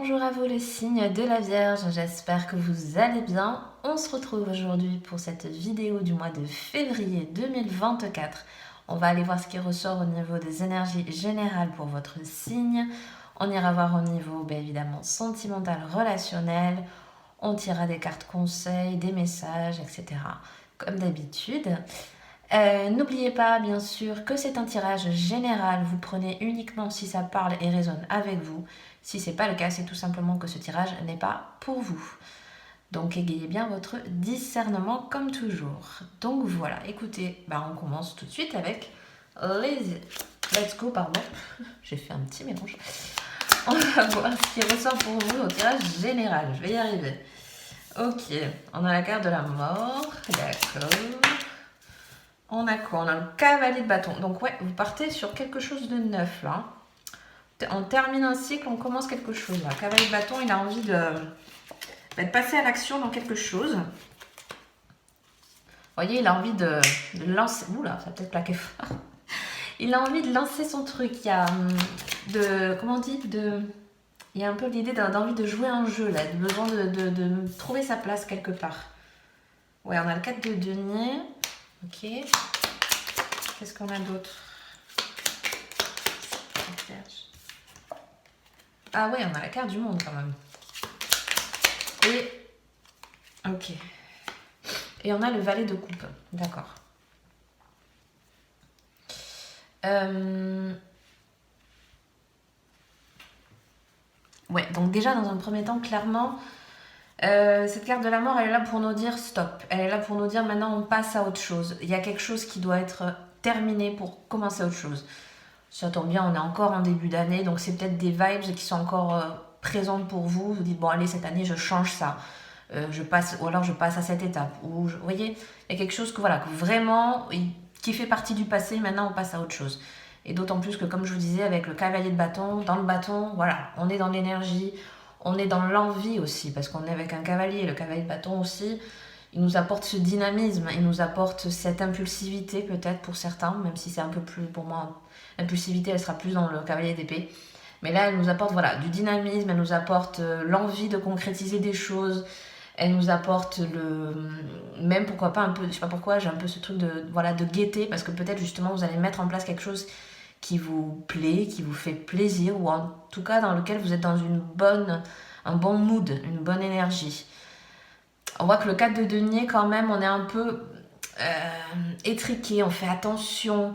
Bonjour à vous les signes de la Vierge, j'espère que vous allez bien. On se retrouve aujourd'hui pour cette vidéo du mois de février 2024. On va aller voir ce qui ressort au niveau des énergies générales pour votre signe. On ira voir au niveau évidemment sentimental, relationnel. On tirera des cartes conseils, des messages, etc. Comme d'habitude. N'oubliez pas bien sûr que c'est un tirage général, vous prenez uniquement si ça parle et résonne avec vous. Si c'est pas le cas, c'est tout simplement que ce tirage n'est pas pour vous. Donc égayez bien votre discernement comme toujours. Donc voilà, écoutez, on commence tout de suite avec les... Let's go, pardon. J'ai fait un petit mélange. On va voir ce qui ressort pour vous au tirage général. Je vais y arriver. Ok, on a la carte de la mort. D'accord. On a quoi? On a le cavalier de bâton. Donc ouais, vous partez sur quelque chose de neuf là. On termine un cycle, on commence quelque chose là. Le cavalier de bâton, il a envie de passer à l'action dans quelque chose. Vous voyez, il a envie de lancer... Oula, ça va peut-être plaquer fort. Il a envie de lancer son truc. Il y a comment on dit il y a un peu l'idée d'envie de jouer un jeu là, de besoin de trouver sa place quelque part. Ouais, on a le 4 de denier. Ok. Qu'est-ce qu'on a d'autre? Ah ouais, on a la carte du monde quand même. Et... Ok. Et on a le valet de coupe. D'accord. Ouais, donc déjà dans un premier temps, clairement, cette carte de la mort, elle est là pour nous dire stop. Elle est là pour nous dire maintenant on passe à autre chose. Il y a quelque chose qui doit être terminé pour commencer autre chose. Ça tombe bien, on est encore en début d'année, donc c'est peut-être des vibes qui sont encore présentes pour vous. Vous dites bon allez, cette année je change ça. Ou alors je passe à cette étape. Vous voyez, il y a quelque chose que vraiment qui fait partie du passé. Maintenant on passe à autre chose. Et d'autant plus que comme je vous disais avec le cavalier de bâton, dans le bâton, voilà, on est dans l'énergie, on est dans l'envie aussi parce qu'on est avec un cavalier. Le cavalier de bâton aussi, il nous apporte ce dynamisme, il nous apporte cette impulsivité peut-être pour certains, même si c'est un peu plus pour moi. L'impulsivité, elle sera plus dans le cavalier d'épée. Mais là, elle nous apporte du dynamisme, elle nous apporte l'envie de concrétiser des choses. Elle nous apporte même pourquoi pas un peu, je sais pas pourquoi, j'ai un peu ce truc de gaieté, parce que peut-être justement vous allez mettre en place quelque chose qui vous plaît, qui vous fait plaisir, ou en tout cas dans lequel vous êtes dans un bon mood, une bonne énergie. On voit que le 4 de denier, quand même, on est un peu étriqué, on fait attention.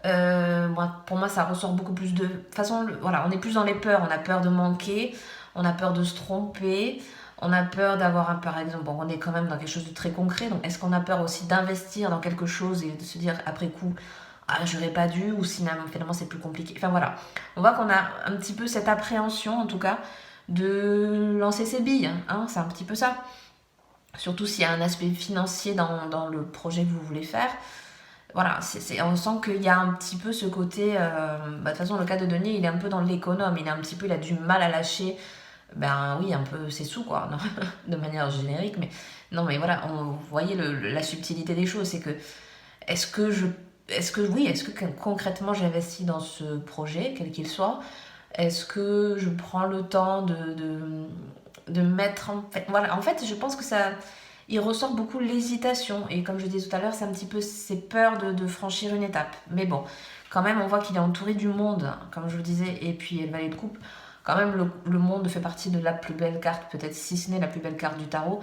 Pour moi, ça ressort beaucoup plus de... De toute façon, voilà, on est plus dans les peurs. On a peur de manquer, on a peur de se tromper, on a peur d'avoir par exemple, on est quand même dans quelque chose de très concret. Donc, est-ce qu'on a peur aussi d'investir dans quelque chose et de se dire après coup, ah, j'aurais pas dû, ou finalement c'est plus compliqué. Enfin voilà, on voit qu'on a un petit peu cette appréhension, en tout cas, de lancer ses billes. Hein, c'est un petit peu ça. Surtout s'il y a un aspect financier dans le projet que vous voulez faire. Voilà, on sent qu'il y a un petit peu ce côté... de toute façon, le cas de Denis, il est un peu dans l'économe. Il a du mal à lâcher, oui, un peu ses sous, quoi. Non, de manière générique. Mais non, mais voilà, vous voyez la subtilité des choses. C'est que, est-ce que concrètement j'investis dans ce projet, quel qu'il soit? Est-ce que je prends le temps de mettre en fait... Voilà, en fait, je pense que ça... Il ressort beaucoup l'hésitation. Et comme je disais tout à l'heure, c'est un petit peu ses peurs de franchir une étape. Mais bon, quand même, on voit qu'il est entouré du monde, comme je vous disais. Et puis, le valet de coupe, quand même, le monde fait partie de la plus belle carte, peut-être si ce n'est la plus belle carte du tarot.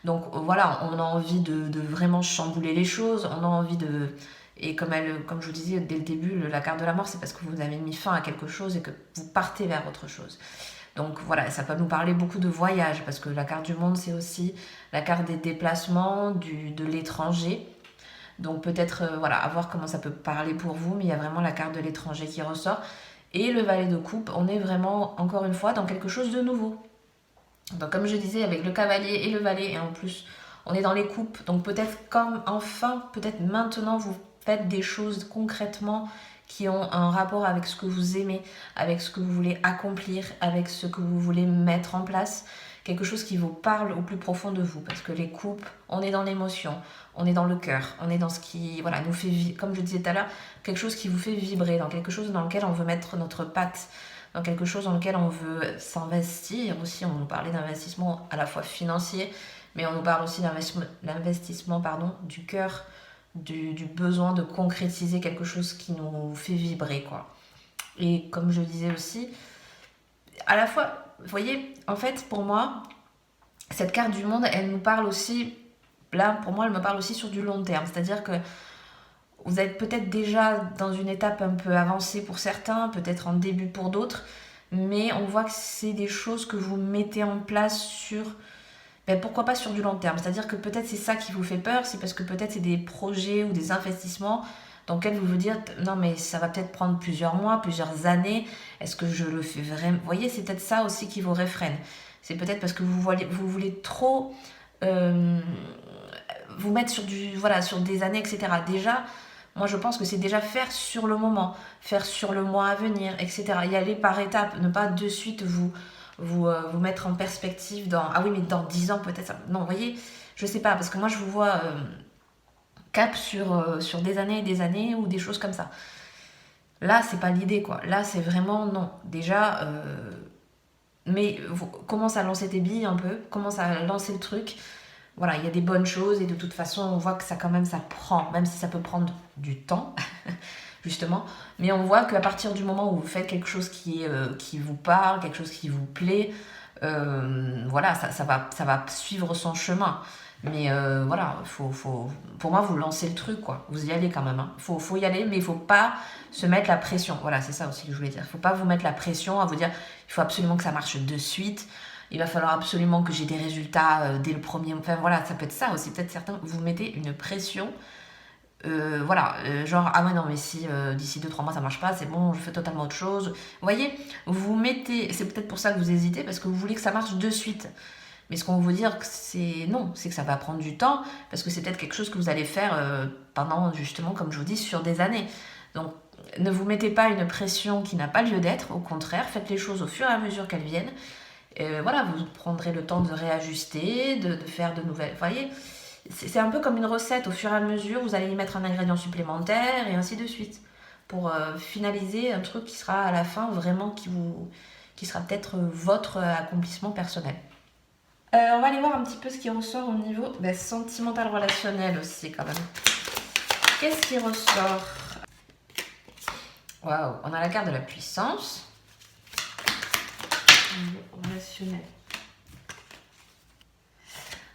Donc voilà, on a envie de vraiment chambouler les choses. On a envie de... Et comme je vous disais dès le début, la carte de la mort, c'est parce que vous avez mis fin à quelque chose et que vous partez vers autre chose. Donc voilà, ça peut nous parler beaucoup de voyage, parce que la carte du monde, c'est aussi la carte des déplacements, de l'étranger. Donc peut-être, à voir comment ça peut parler pour vous, mais il y a vraiment la carte de l'étranger qui ressort. Et le valet de coupe, on est vraiment, encore une fois, dans quelque chose de nouveau. Donc comme je disais, avec le cavalier et le valet, et en plus, on est dans les coupes. Donc peut-être maintenant, vous faites des choses concrètement qui ont un rapport avec ce que vous aimez, avec ce que vous voulez accomplir, avec ce que vous voulez mettre en place, quelque chose qui vous parle au plus profond de vous, parce que les coupes, on est dans l'émotion, on est dans le cœur, on est dans ce qui nous fait vivre, comme je disais tout à l'heure, quelque chose qui vous fait vibrer, dans quelque chose dans lequel on veut mettre notre patte, dans quelque chose dans lequel on veut s'investir aussi. On nous parlait d'investissement à la fois financier, mais on nous parle aussi d'investissement du cœur, du besoin de concrétiser quelque chose qui nous fait vibrer, quoi. Et comme je disais aussi, à la fois, vous voyez, en fait, pour moi, cette carte du monde, elle nous parle aussi, là, pour moi, elle me parle aussi sur du long terme. C'est-à-dire que vous êtes peut-être déjà dans une étape un peu avancée pour certains, peut-être en début pour d'autres, mais on voit que c'est des choses que vous mettez en place sur, pourquoi pas sur du long terme. C'est-à-dire que peut-être c'est ça qui vous fait peur, c'est parce que peut-être c'est des projets ou des investissements dans lesquels vous vous dites, non mais ça va peut-être prendre plusieurs mois, plusieurs années, est-ce que je le fais vraiment? Vous voyez, c'est peut-être ça aussi qui vous réfrène. C'est peut-être parce que vous voulez trop vous mettre sur des années, etc. Déjà, moi je pense que c'est déjà faire sur le moment, faire sur le mois à venir, etc. Y aller par étapes, ne pas de suite vous mettre en perspective dans, ah oui mais dans 10 ans peut-être ça. Non, vous voyez, je sais pas, parce que moi je vous vois cap sur des années et des années ou des choses comme ça. Là, c'est pas l'idée, quoi. Là, c'est vraiment non. Déjà, mais commence à lancer tes billes un peu, commence à lancer le truc. Voilà, il y a des bonnes choses et de toute façon, on voit que ça quand même, ça prend, même si ça peut prendre du temps, justement. Mais on voit qu'à partir du moment où vous faites quelque chose qui vous parle, quelque chose qui vous plaît, voilà, ça va suivre son chemin. Mais voilà, pour moi, vous lancez le truc, quoi. Vous y allez quand même. Hein. Faut y aller, mais il faut pas se mettre la pression. Voilà, c'est ça aussi que je voulais dire. Il faut pas vous mettre la pression à vous dire, il faut absolument que ça marche de suite. Il va falloir absolument que j'ai des résultats dès le premier... Enfin voilà, ça peut être ça aussi. Peut-être certains, vous mettez une pression. Genre, ah ouais, non, mais si d'ici 2-3 mois ça marche pas, c'est bon, je fais totalement autre chose. Vous voyez, vous mettez... C'est peut-être pour ça que vous hésitez, parce que vous voulez que ça marche de suite. Mais ce qu'on va vous dire, c'est non, c'est que ça va prendre du temps, parce que c'est peut-être quelque chose que vous allez faire pendant, justement, comme je vous dis, sur des années. Donc, ne vous mettez pas une pression qui n'a pas lieu d'être, au contraire, faites les choses au fur et à mesure qu'elles viennent. Voilà, vous prendrez le temps de réajuster, de faire de nouvelles... Vous voyez, c'est un peu comme une recette, au fur et à mesure, vous allez y mettre un ingrédient supplémentaire, et ainsi de suite, pour finaliser un truc qui sera à la fin vraiment qui sera peut-être votre accomplissement personnel. On va aller voir un petit peu ce qui ressort au niveau sentimental relationnel aussi quand même. Qu'est-ce qui ressort? Waouh, on a la carte de la puissance. Relationnel.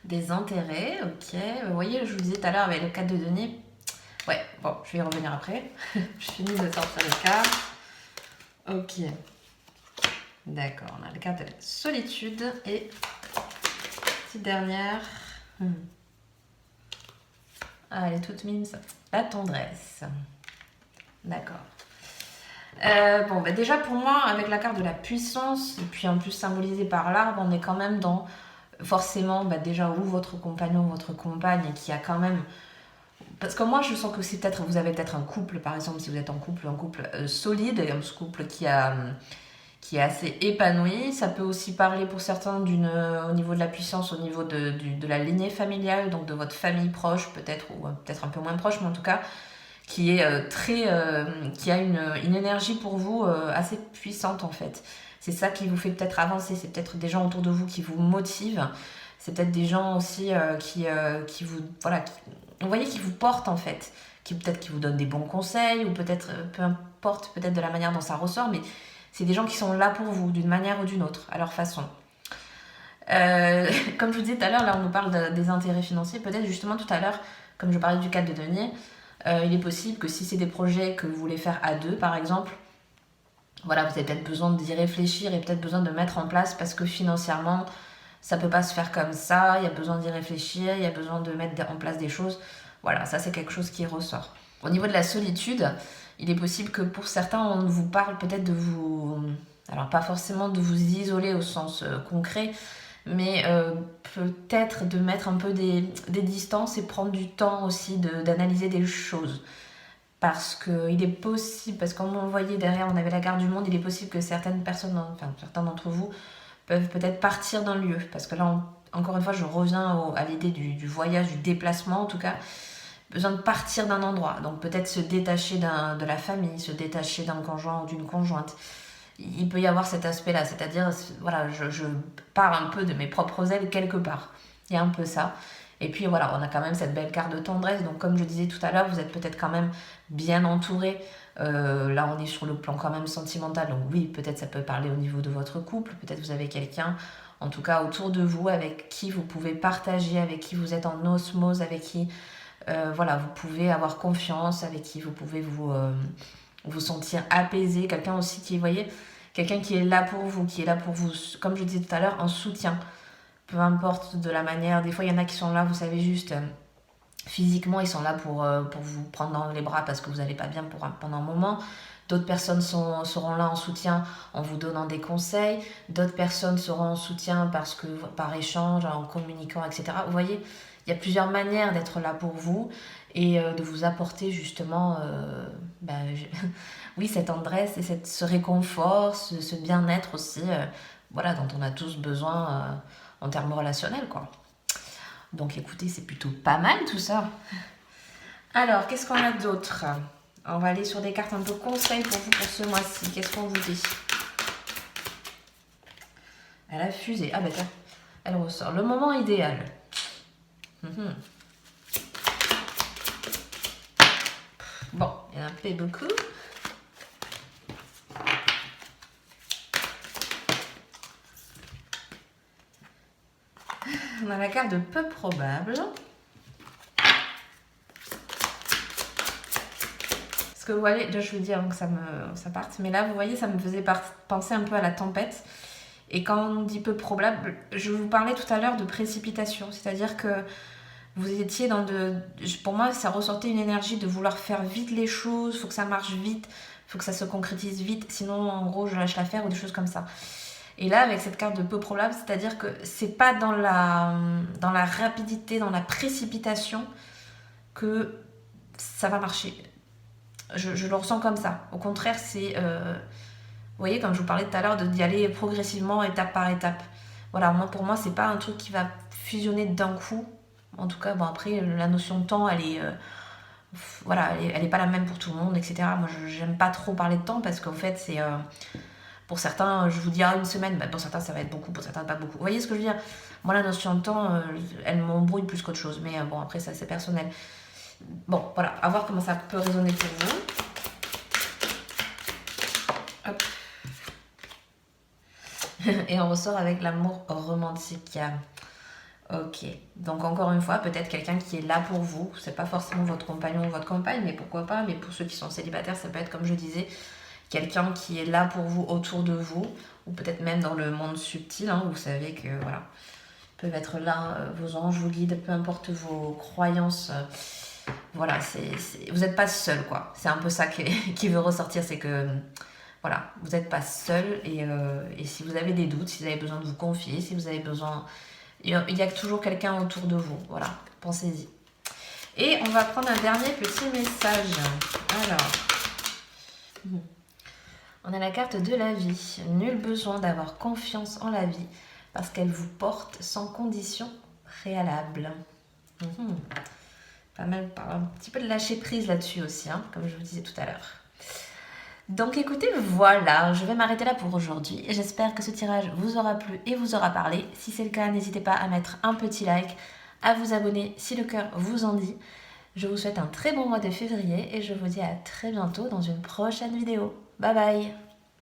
Des intérêts, ok. Vous voyez, je vous disais tout à l'heure avec le 4 de denier. Ouais, bon, je vais y revenir après. Je finis de sortir les cartes. Ok. D'accord, on a la carte de la solitude et petite dernière. Ah, elle est toute mine, ça. La tendresse. D'accord. Déjà pour moi, avec la carte de la puissance, et puis en plus symbolisée par l'arbre, on est quand même dans forcément déjà ou votre compagnon, votre compagne, qui a quand même... Parce que moi je sens que c'est peut-être, vous avez peut-être un couple, par exemple, si vous êtes en couple, un couple solide, un couple qui est assez épanoui. Ça peut aussi parler pour certains au niveau de la puissance, au niveau de la lignée familiale, donc de votre famille proche peut-être, ou peut-être un peu moins proche, mais en tout cas qui est qui a une énergie pour vous assez puissante en fait. C'est ça qui vous fait peut-être avancer, c'est peut-être des gens autour de vous qui vous motivent, c'est peut-être des gens aussi qui vous... Voilà, vous voyez, qui vous portent en fait, qui vous donnent des bons conseils, ou peut-être, peu importe peut-être de la manière dont ça ressort, mais c'est des gens qui sont là pour vous, d'une manière ou d'une autre, à leur façon. Comme je vous disais tout à l'heure, là on nous parle des intérêts financiers, peut-être justement tout à l'heure, comme je parlais du 4 de denier, il est possible que si c'est des projets que vous voulez faire à deux, par exemple, voilà, vous avez peut-être besoin d'y réfléchir et peut-être besoin de mettre en place parce que financièrement, ça peut pas se faire comme ça, il y a besoin d'y réfléchir, il y a besoin de mettre en place des choses. Voilà, ça c'est quelque chose qui ressort. Au niveau de la solitude, il est possible que pour certains, on vous parle peut-être de vous... Alors pas forcément de vous isoler au sens concret, mais peut-être de mettre un peu des distances et prendre du temps aussi d'analyser des choses. Parce qu'il est possible, parce que comme on voyait derrière, on avait la carte du monde, il est possible que certaines personnes, enfin certains d'entre vous, peuvent peut-être partir d'un lieu. Parce que là, encore une fois, je reviens à l'idée du voyage, du déplacement en tout cas. Besoin de partir d'un endroit. Donc peut-être se détacher de la famille, se détacher d'un conjoint ou d'une conjointe. il peut y avoir cet aspect-là. C'est-à-dire, voilà, je pars un peu de mes propres ailes quelque part. Il y a un peu ça. Et puis voilà, on a quand même cette belle carte de tendresse. Donc comme je disais tout à l'heure, vous êtes peut-être quand même bien entouré. Là, on est sur le plan quand même sentimental. Donc oui, peut-être ça peut parler au niveau de votre couple. Peut-être vous avez quelqu'un, en tout cas autour de vous, avec qui vous pouvez partager, avec qui vous êtes en osmose, avec qui voilà, vous pouvez avoir confiance, avec qui vous pouvez vous sentir apaisé. Quelqu'un aussi qui, vous voyez, quelqu'un qui est là pour vous, qui est là pour vous, comme je disais tout à l'heure, en soutien. Peu importe de la manière. Des fois, il y en a qui sont là, vous savez, juste physiquement, ils sont là pour vous prendre dans les bras parce que vous n'allez pas bien pendant un moment. D'autres personnes seront là en soutien en vous donnant des conseils. D'autres personnes seront en soutien parce que, par échange, en communiquant, etc. Vous voyez, il y a plusieurs manières d'être là pour vous et de vous apporter justement oui, cette tendresse et ce réconfort, ce bien-être aussi, voilà, dont on a tous besoin en termes relationnels, quoi. Donc écoutez, c'est plutôt pas mal tout ça. Alors, qu'est-ce qu'on a d'autre? On va aller sur des cartes un peu conseils pour vous pour ce mois-ci. Qu'est-ce qu'on vous dit? Elle a fusé. Ah ben tiens, elle ressort. Le moment idéal. Bon, il y en a un peu beaucoup. On a la carte de peu probable. Parce que vous voyez, là je vous dis avant que ça parte, mais là vous voyez, ça me faisait penser un peu à la tempête. Et quand on dit peu probable, je vous parlais tout à l'heure de précipitation, c'est-à-dire que vous étiez dans pour moi, ça ressortait une énergie de vouloir faire vite les choses, il faut que ça marche vite, il faut que ça se concrétise vite, sinon en gros je lâche l'affaire ou des choses comme ça. Et là, avec cette carte de peu probable, c'est-à-dire que c'est pas dans la rapidité, dans la précipitation que ça va marcher. Je le ressens comme ça. Au contraire, c'est... vous voyez, comme je vous parlais tout à l'heure, d'y aller progressivement, étape par étape. Voilà, pour moi, c'est pas un truc qui va fusionner d'un coup. En tout cas, bon, après, la notion de temps, elle est... voilà, elle est pas la même pour tout le monde, etc. Moi, j'aime pas trop parler de temps parce qu'en fait, c'est... pour certains, je vous dis une semaine, pour certains, ça va être beaucoup, pour certains, pas beaucoup. Vous voyez ce que je veux dire? Moi, la notion de temps, elle m'embrouille plus qu'autre chose. Mais bon, après, ça, c'est personnel. Bon, voilà, à voir comment ça peut résonner pour vous. Hop. Et on ressort avec l'amour romantique. Ok, donc encore une fois, peut-être quelqu'un qui est là pour vous. C'est pas forcément votre compagnon ou votre compagne, mais pourquoi pas. Mais pour ceux qui sont célibataires, ça peut être, comme je disais, quelqu'un qui est là pour vous, autour de vous, ou peut-être même dans le monde subtil. Vous savez que voilà, peuvent être là, vos anges, vos guides, peu importe vos croyances. Voilà, vous n'êtes pas seul, quoi. C'est un peu ça qui veut ressortir, c'est que voilà, vous n'êtes pas seul et si vous avez des doutes, si vous avez besoin de vous confier, si vous avez besoin... Il y a toujours quelqu'un autour de vous, voilà, pensez-y. Et on va prendre un dernier petit message. Alors, on a la carte de la vie. Nul besoin d'avoir confiance en la vie parce qu'elle vous porte sans condition préalable. Pas mal, un petit peu de lâcher prise là-dessus aussi, comme je vous disais tout à l'heure. Donc écoutez, voilà, je vais m'arrêter là pour aujourd'hui. J'espère que ce tirage vous aura plu et vous aura parlé. Si c'est le cas, n'hésitez pas à mettre un petit like, à vous abonner si le cœur vous en dit. Je vous souhaite un très bon mois de février et je vous dis à très bientôt dans une prochaine vidéo. Bye bye!